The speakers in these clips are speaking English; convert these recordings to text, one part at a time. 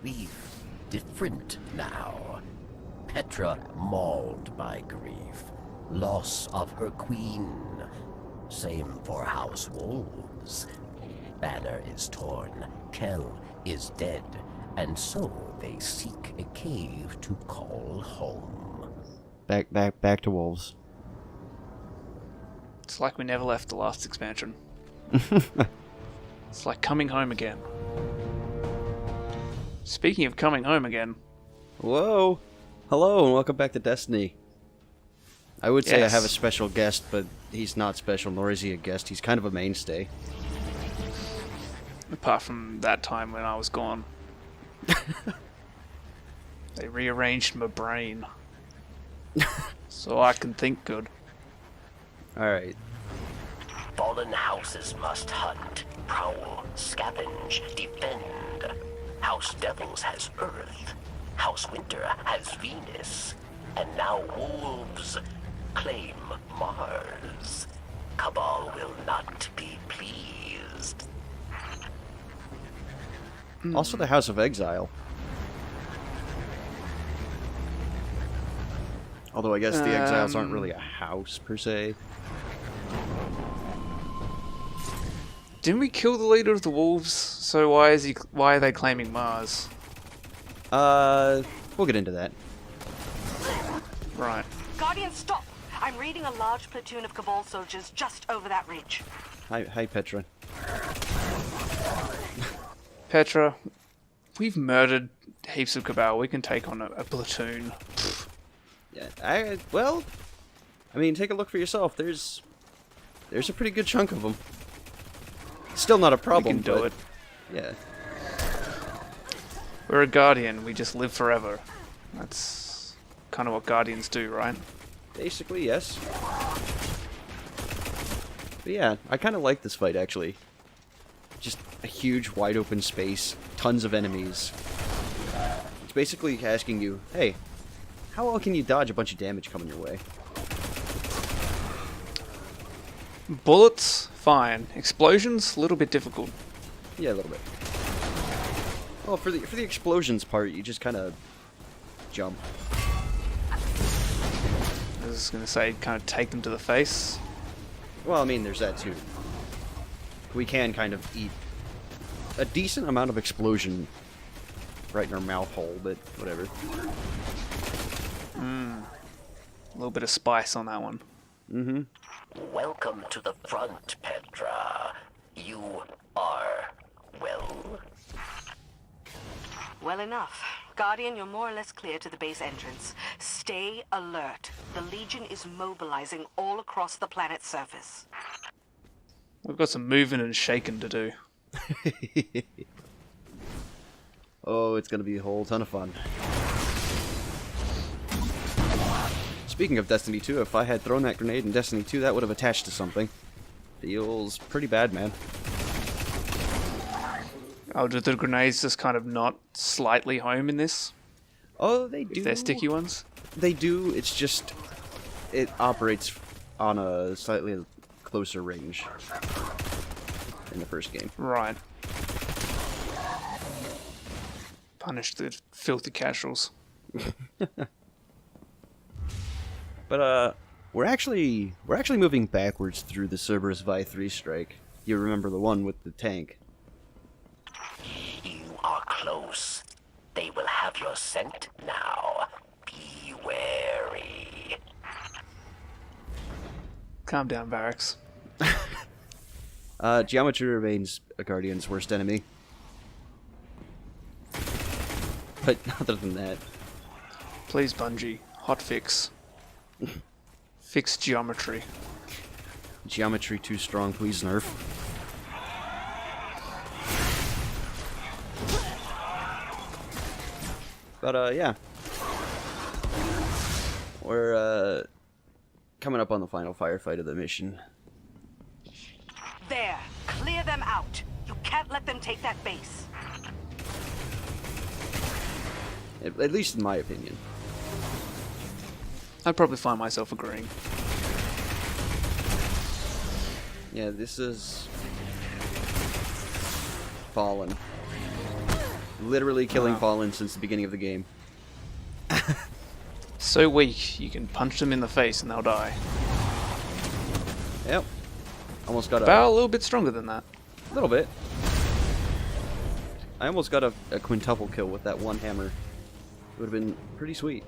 grief different now. Petra mauled by grief. Loss of her queen. Same for House Wolves. Banner is torn. Kell is dead. And so they seek a cave to call home. Back to wolves. It's like we never left the last expansion. It's like coming home again. Speaking of coming home again. Whoa! Hello and welcome back to Destiny. I would say Yes. I have a special guest, but he's not special, nor is he a guest. He's kind of a mainstay. Apart from that time when I was gone. They rearranged my brain. So I can think good. Alright. Fallen houses must hunt, prowl, scavenge, defend. House Devils has Earth. House Winter has Venus. And now wolves claim Mars. Cabal will not be pleased. Also the House of Exile. Although I guess the Exiles aren't really a house, per se. Didn't we kill the leader of the wolves? So why are they claiming Mars? We'll get into that. Right. Guardian, stop! I'm reading a large platoon of Cabal soldiers just over that ridge. Hi, Petra. Petra, we've murdered heaps of Cabal. We can take on a platoon. Yeah, I mean, take a look for yourself. There's a pretty good chunk of them. Still not a problem. We can do but, it. Yeah. We're a Guardian. We just live forever. That's kind of what Guardians do, right? Basically, yes. But yeah, I kind of like this fight, actually. Just a huge, wide open space, tons of enemies. It's basically asking you, hey, how well can you dodge a bunch of damage coming your way? Bullets, fine. Explosions, a little bit difficult. Yeah, a little bit. Well, for the explosions part, you just kind of jump. I was going to say, kind of take them to the face. Well, I mean, there's that too. We can kind of eat a decent amount of explosion right in our mouth hole, but whatever. A little bit of spice on that one. Mm-hmm. Welcome to the front, Petra. You are, well... Well enough. Guardian, you're more or less clear to the base entrance. Stay alert. The Legion is mobilizing all across the planet's surface. We've got some moving and shaking to do. Oh, it's gonna be a whole ton of fun. Speaking of Destiny 2, if I had thrown that grenade in Destiny 2, that would have attached to something. Feels pretty bad, man. Oh, do the grenades just kind of not slightly home in this? Oh, they do. If they're sticky ones? They do, it's just... It operates on a slightly closer range in the first game. Right. Punish the filthy casuals. But, we're actually moving backwards through the Cerberus Vi 3 strike. You remember the one with the tank. You are close. They will have your scent now. Be wary. Calm down, Barracks. Geometry remains a Guardian's worst enemy. But other than that... Please, Bungie. Hot fix. Fix geometry. Geometry too strong, please nerf. But, yeah. We're, coming up on the final firefight of the mission. There. Clear them out. You can't let them take that base. At least in my opinion. I'd probably find myself agreeing. Yeah, this is... Fallen. Literally killing Fallen since the beginning of the game. So weak, you can punch them in the face and they'll die. Yep. Almost got Bow a little bit stronger than that. A little bit. I almost got a quintuple kill with that one hammer. It would have been pretty sweet.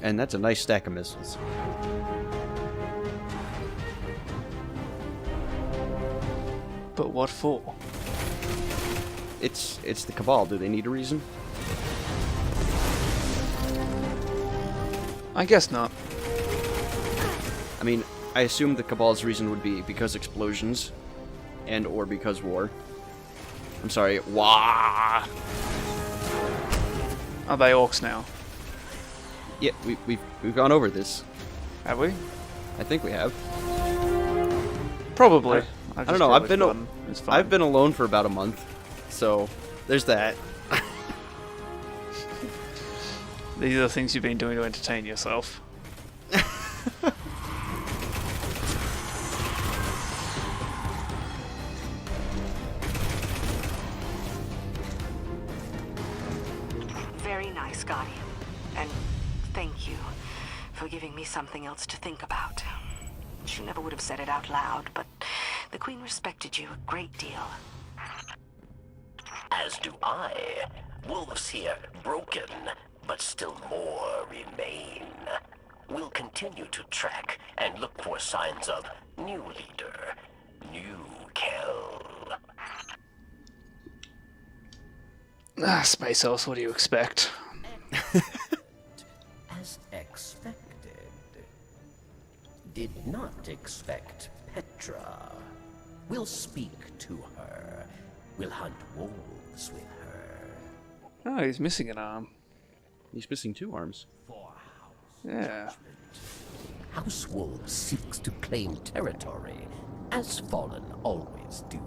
And that's a nice stack of missiles. But what for? It's the Cabal. Do they need a reason? I guess not. I mean, I assume the Cabal's reason would be because explosions, and or because war. I'm sorry, wah. Are they orcs now? Yeah, we've gone over this. Have we? I think we have. Probably. I don't know. I've been alone for about a month, so there's that. These are the things you've been doing to entertain yourself. Very nice, Guardian. And thank you for giving me something else to think about. She never would have said it out loud, but the Queen respected you a great deal. As do I. Wolves here broken, but still more remain. We'll continue to track and look for signs of new leader, new Kell. Space Elves, what do you expect? As expected. Did not expect Petra. We'll speak to her. We'll hunt wolves with her. Oh, he's missing an arm. He's missing 2 arms. For house Yeah. judgment. House Wolves seeks to claim territory, as Fallen always do.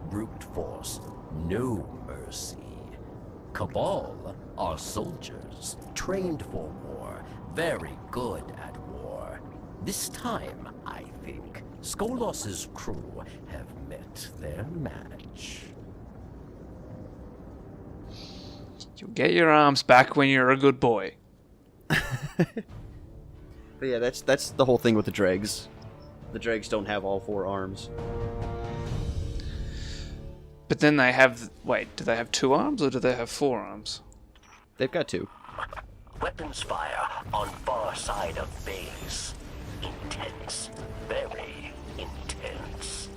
Brute force, no mercy. Cabal are soldiers, trained for war, very good at war. This time, I think, Skolos' crew have met their match. You'll get your arms back when you're a good boy. But yeah, that's the whole thing with the dregs. The dregs don't have all 4 arms. But then they have... Wait, do they have 2 arms or do they have 4 arms? They've got 2. Weapons fire on far side of base. Intense. Very intense.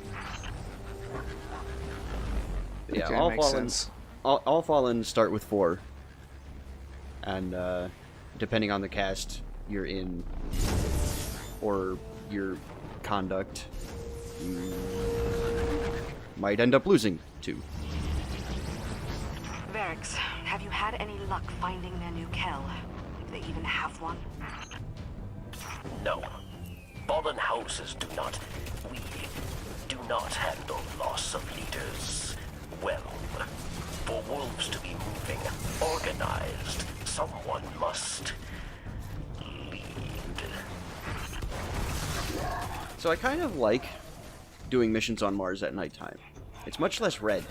Yeah, Okay, all makes Fallen, sense. all Fallen start with 4. And depending on the cast you're in, or your conduct, you might end up losing 2. Varix, have you had any luck finding their new Kell? If they even have one? No. Fallen houses do not. We do not handle loss of leaders well. For wolves to be moving, organized, someone must lead. So I kind of like doing missions on Mars at nighttime. It's much less red.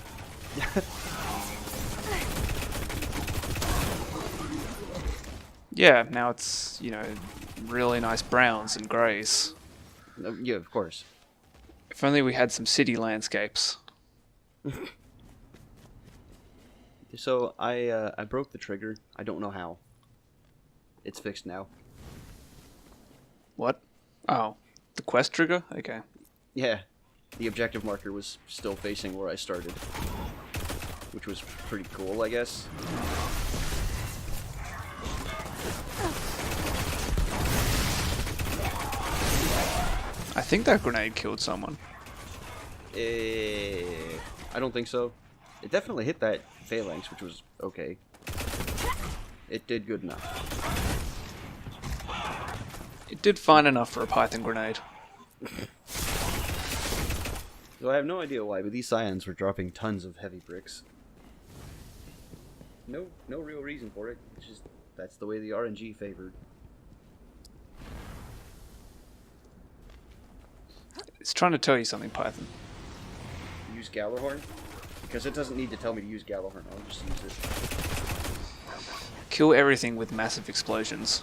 Yeah, now it's, you know, really nice browns and greys. Yeah, of course. If only we had some city landscapes. So I broke the trigger. I don't know how. It's fixed now. What? Oh, the quest trigger? Okay. Yeah, the objective marker was still facing where I started, which was pretty cool, I guess. I think that grenade killed someone. I don't think so. It definitely hit that phalanx, which was okay. It did good enough. It did fine enough for a Python grenade. So I have no idea why, but these scions were dropping tons of heavy bricks. No real reason for it. It's just that's the way the RNG favored. It's trying to tell you something, Python. use Galahorn, because it doesn't need to tell me to use Galahorn. I'll just use it. Kill everything with massive explosions.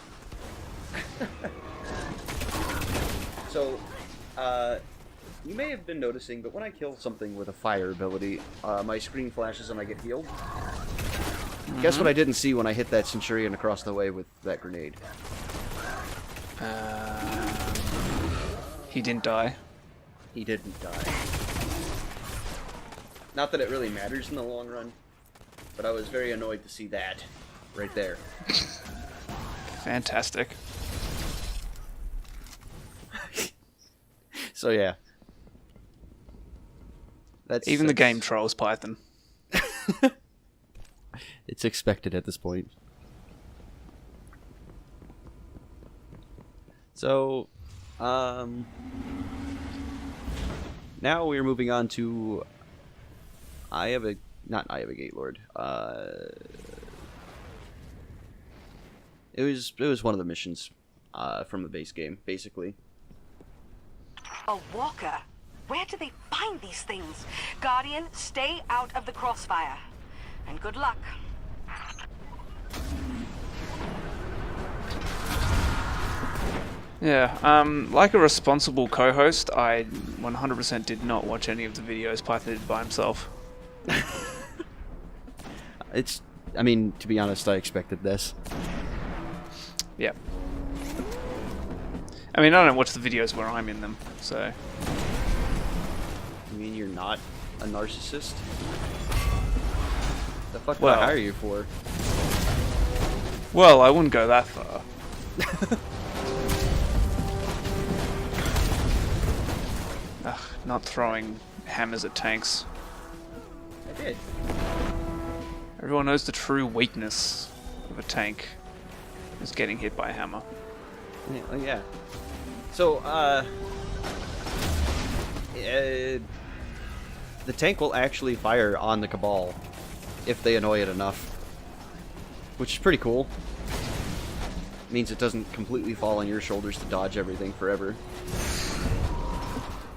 So, you may have been noticing, but when I kill something with a fire ability, my screen flashes and I get healed. Guess what I didn't see when I hit that Centurion across the way with that grenade? He didn't die. He didn't die. Not that it really matters in the long run, but I was very annoyed to see that right there. Fantastic. So yeah. Even the game trolls Python. It's expected at this point. So, now we're moving on to not Eye of a Gatelord. It was one of the missions from the base game, basically. A walker? Where do they find these things? Guardian, stay out of the crossfire. And good luck. Yeah, like a responsible co-host, I 100% did not watch any of the videos Python did by himself. I mean, to be honest, I expected this. Yeah. I mean, I don't watch the videos where I'm in them, so... You mean you're not a narcissist? The fuck did Well, I hire you for? Well, I wouldn't go that far. Ugh, not throwing hammers at tanks. I did. Everyone knows the true weakness of a tank is getting hit by a hammer. Yeah, oh, yeah. So, the tank will actually fire on the Cabal if they annoy it enough, which is pretty cool. It means it doesn't completely fall on your shoulders to dodge everything forever.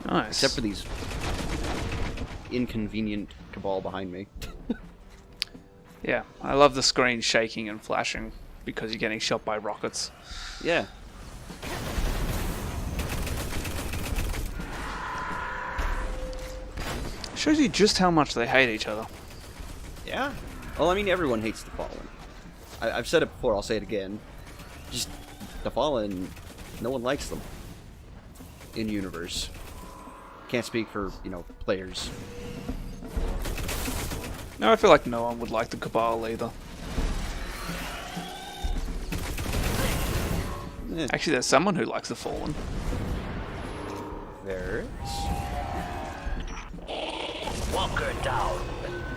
Nice. Except for these inconvenient Cabal behind me. Yeah, I love the screen shaking and flashing because you're getting shot by rockets. Yeah. Shows you just how much they hate each other. Yeah. Well, I mean, everyone hates the Fallen. I've said it before, I'll say it again. Just, the Fallen, no one likes them. In universe. Can't speak for, players. No, I feel like no one would like the Cabal either. Actually, there's someone who likes the Fallen. There's... Walker down.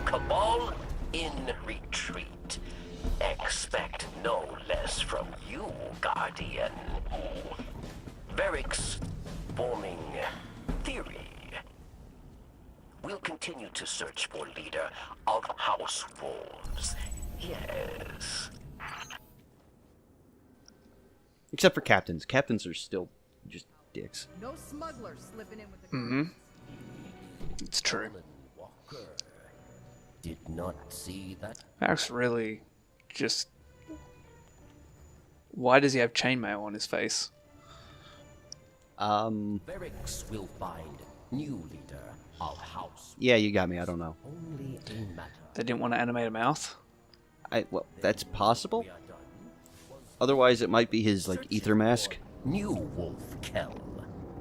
Cabal in retreat. Expect no less from you, Guardian. Varric's forming theory. We'll continue to search for leader of House Wolves. Yes. Except for captains. Captains are still just dicks. No smugglers slipping in with the It's true. Walker did not see that. Max really just... Why does he have chainmail on his face? Varric's will find new leader of House. Yeah, you got me, I don't know. Only a matter. They didn't want to animate a mouth? Well, that's possible. Otherwise, it might be his, ether mask. New Wolf Kell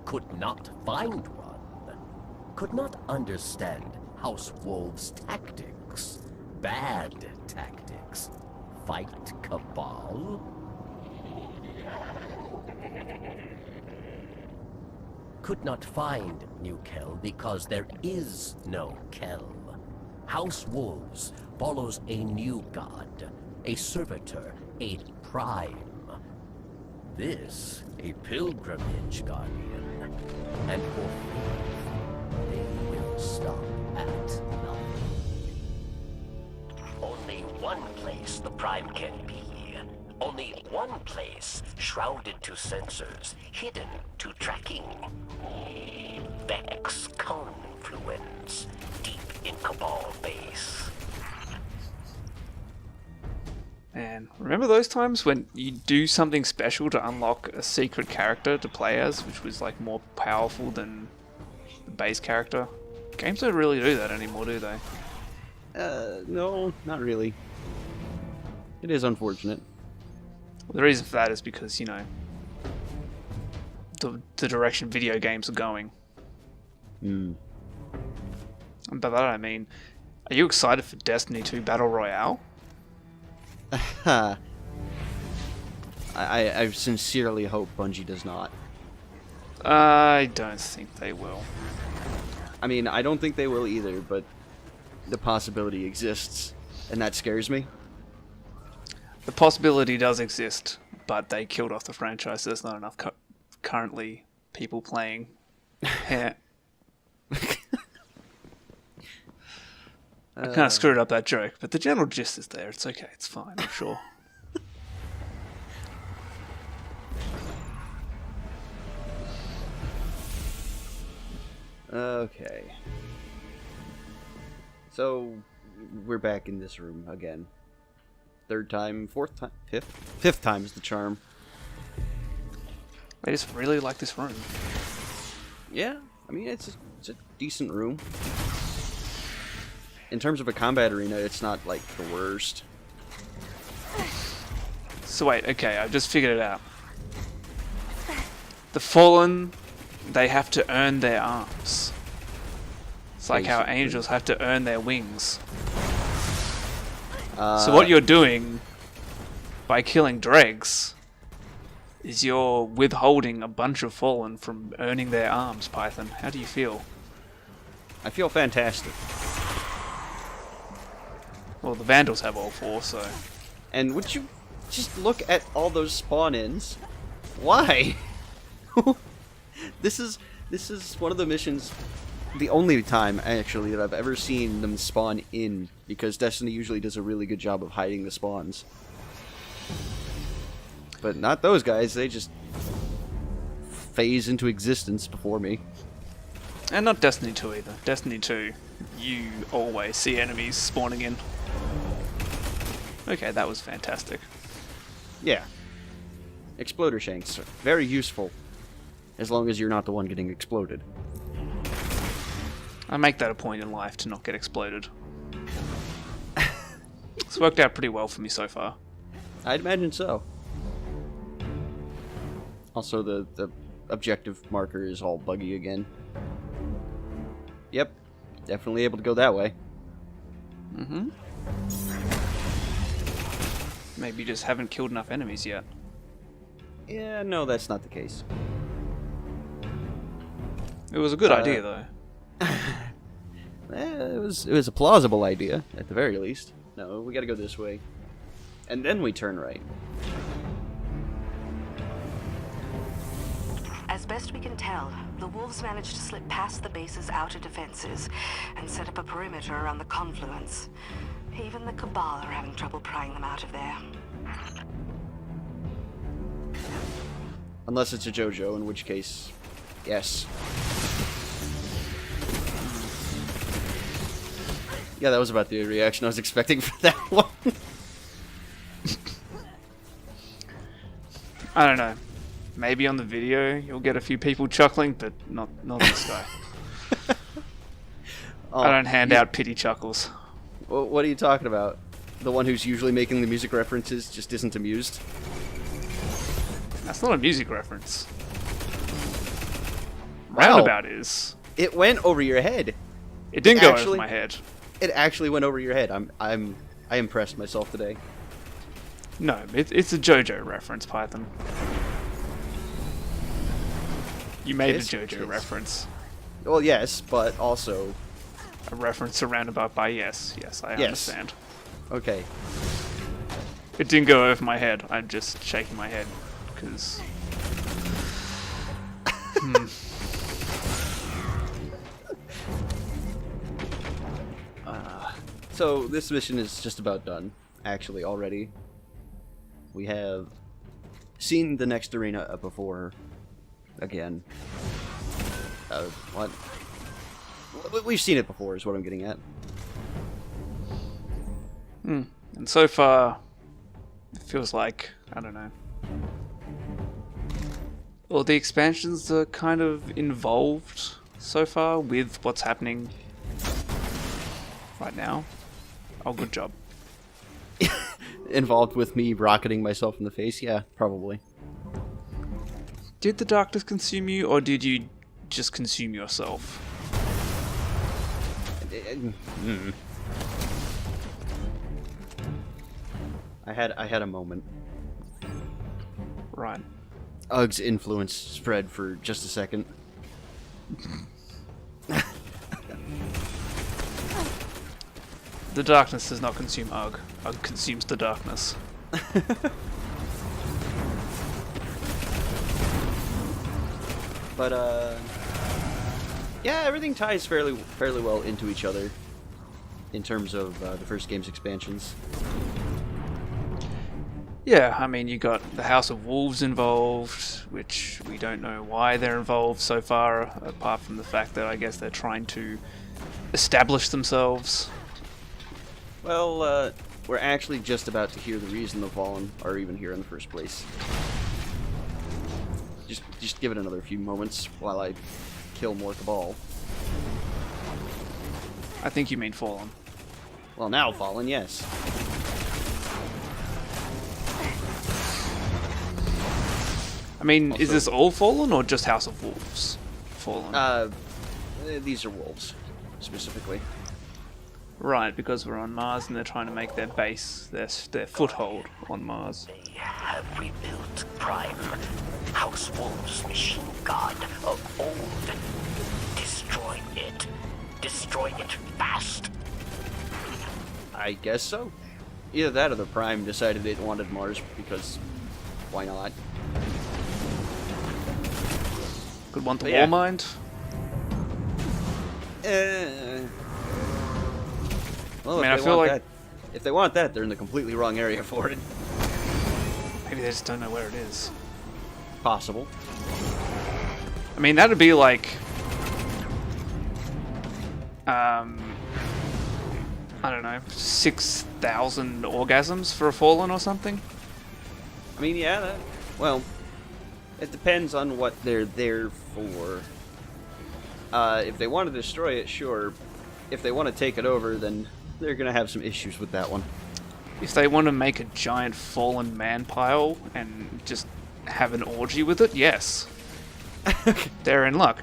could not find one. Could not understand House Wolves' tactics. Bad tactics. Fight Cabal? Could not find New Kell because there is no Kell. House Wolves follows a new god, a servitor, a prime. This a pilgrimage, Guardian, and for faith, they will stop at nothing. Only one place the prime can be. Only one place shrouded to sensors, hidden to tracking. Vex confluence. Remember those times when you do something special to unlock a secret character to play as, which was like more powerful than the base character? Games don't really do that anymore, do they? No, not really. It is unfortunate. Well, the reason for that is because, you know, the direction video games are going. Hmm. And by that I mean, are you excited for Destiny 2 Battle Royale? I sincerely hope Bungie does not. I don't think they will. I mean, I don't think they will either, but the possibility exists, and that scares me. The possibility does exist, but they killed off the franchise. There's not enough currently people playing. Yeah. I kind of screwed up that joke, but the general gist is there. It's okay. It's fine, I'm sure. Okay. So, we're back in this room again. Third time, fourth time, fifth time is the charm. I just really like this room. Yeah, I mean, it's a decent room. In terms of a combat arena, it's not, like, the worst. So wait, okay, I've just figured it out. The Fallen, they have to earn their arms. It's like how Basically. angels have to earn their wings. So what you're doing by killing dregs is you're withholding a bunch of Fallen from earning their arms, Python. How do you feel? I feel fantastic. Well, the Vandals have all four, so... And would you just look at all those spawn-ins? Why? This is one of the missions, the only time actually that I've ever seen them spawn in, because Destiny usually does a really good job of hiding the spawns. But not those guys, they just phase into existence before me. And not Destiny 2 either. Destiny 2, you always see enemies spawning in. Okay, that was fantastic. Yeah. Exploder shanks are very useful, as long as you're not the one getting exploded. I make that a point in life to not get exploded. It's worked out pretty well for me so far. I'd imagine so. Also, the objective marker is all buggy again. Yep, definitely able to go that way. Mm-hmm. Maybe you just haven't killed enough enemies yet. Yeah, no, that's not the case. It was a good idea, though. It was a plausible idea, at the very least. No, we gotta go this way. And then we turn right. As best we can tell, the wolves managed to slip past the base's outer defenses and set up a perimeter around the confluence. Even the Cabal are having trouble prying them out of there. Unless it's a JoJo, in which case, yes. Yeah, that was about the reaction I was expecting for that one. I don't know. Maybe on the video you'll get a few people chuckling, but not this guy. Oh, I don't hand out pity chuckles. What are you talking about? The one who's usually making the music references just isn't amused? That's not a music reference. Wow. Roundabout is. It went over your head. It didn't go Actually- over my head. It actually went over your head. I impressed myself today. No, it's a JoJo reference, Python. You made Yes, a JoJo yes. reference. Well, yes, but also, A reference to roundabout by yes. Yes, I understand. okay. It didn't go over my head. I'm just shaking my head because. So this mission is just about done, actually, already. We have seen the next arena before, again. What? We've seen it before, is what I'm getting at. And so far, It feels like, I don't know. Well, the expansions are kind of involved so far with what's happening right now. Oh, good job. Involved with me rocketing myself in the face? Yeah, probably. Did the darkness consume you, or did you just consume yourself? I had a moment. Right. Ug's influence spread for just a second. The darkness does not consume Ugg. Ugg consumes the darkness. But yeah, everything ties fairly well into each other in terms of the first game's expansions. Yeah, I mean, you got the House of Wolves involved, which we don't know why they're involved so far, apart from the fact that I guess they're trying to establish themselves. Well, we're actually just about to hear the reason the Fallen are even here in the first place. Just give it another few moments while I kill more Cabal. I think you mean Fallen. Well, now Fallen, yes. I mean, Also, is this all Fallen or just House of Wolves? Fallen. These are wolves, specifically. Right, because we're on Mars and they're trying to make their base, their foothold on Mars. They have rebuilt Prime, House Wolf's machine god of old. Destroy it. Destroy it fast. I guess so. Either that or the Prime decided it wanted Mars because why not? Could want the But yeah. Warmind. Well, I mean, if I they feel want like- that, if they want that, they're in the completely wrong area for it. Maybe they just don't know where it is. Possible. I mean, that'd be like, I don't know, 6,000 orgasms for a Fallen or something? I mean, yeah, well, it depends on what they're there for. If they want to destroy it, sure. If they want to take it over, then they're going to have some issues with that one. If they want to make a giant Fallen man pile and just have an orgy with it, yes. They're in luck.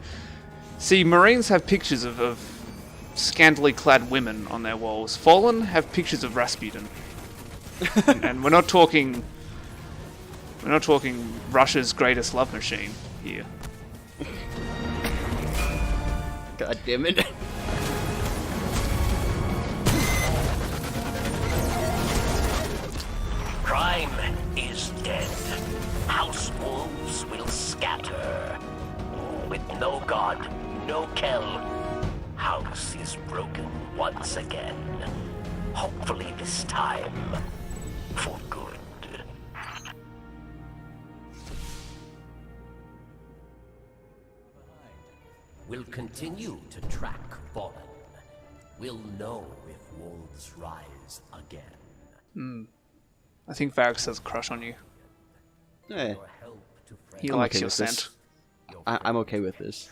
See, Marines have pictures of scantily clad women on their walls. Fallen have pictures of Rasputin. and we're not talking Russia's greatest love machine here. God damn it. Prime is dead. House Wolves will scatter. With no god, no Kell, House is broken once again. Hopefully this time, for good. We'll continue to track Fallen. We'll know if wolves rise again. I think Varys has a crush on you. Eh, Help to He I'm likes okay your with this. scent. I'm okay with this.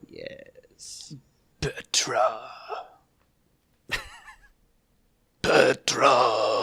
Yes. Petra. Petra.